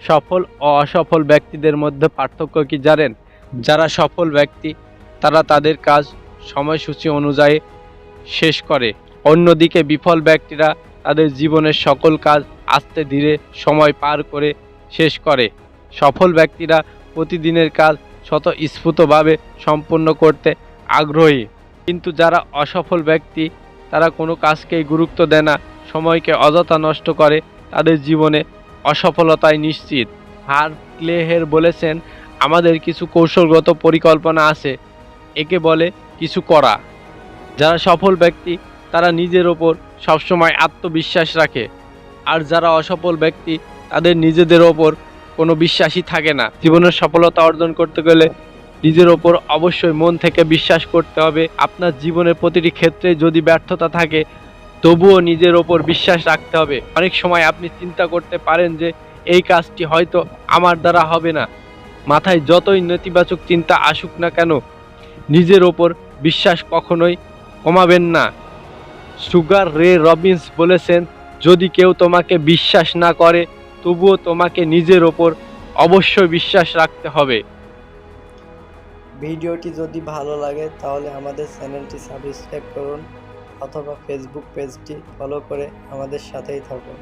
সফল ও অসফল ব্যক্তিদের মধ্যে পার্থক্য কি জানেন? যারা সফল ব্যক্তি তারা তাদের কাজ সময়সূচি অনুযায়ী শেষ করে, অন্যদিকে বিফল ব্যক্তিরা তাদের জীবনের সকল কাজ আস্তে ধীরে সময় পার করে শেষ করে। সফল ব্যক্তিরা প্রতিদিনের কাজ স্বতঃস্ফূর্তভাবে সম্পন্ন করতে আগ্রহী, কিন্তু যারা অসফল ব্যক্তি তারা কোনো কাজকেই গুরুত্ব দেয় না, সময়কে অযথা নষ্ট করে, তাদের জীবনে অসফলতাই নিশ্চিত। হার্ক্লেহের বলেছেন, আমাদের কিছু কৌশলগত পরিকল্পনা আছে, একে বলে কিছু করা। যারা সফল ব্যক্তি তারা নিজের ওপর সবসময় আত্মবিশ্বাস রাখে, আর যারা অসফল ব্যক্তি তাদের নিজেদের ওপর কোনো বিশ্বাসই থাকে না। জীবনের সফলতা অর্জন করতে গেলে নিজের ওপর অবশ্যই মন থেকে বিশ্বাস করতে হবে। আপনার জীবনের প্রতিটি ক্ষেত্রে যদি ব্যর্থতা থাকে তবুও নিজের ওপর বিশ্বাস রাখতে হবে। অনেক সময় আপনি চিন্তা করতে পারেন যে এই কাজটি হয়তো আমার দ্বারা হবে না। মাথায় যতই নেতিবাচক চিন্তা আসুক না কেন, নিজের ওপর বিশ্বাস কখনোই কমাবেন না। সুগার রে রবিন্স বলেছেন, যদি কেউ তোমাকে বিশ্বাস না করে তবুও তোমাকে নিজের ওপর অবশ্যই বিশ্বাস রাখতে হবে। ভিডিওটি যদি ভালো লাগে তাহলে আমাদের চ্যানেলটি সাবস্ক্রাইব করুন অথবা ফেসবুক পেজটি ফলো করে আমাদের সাথেই থাকুন।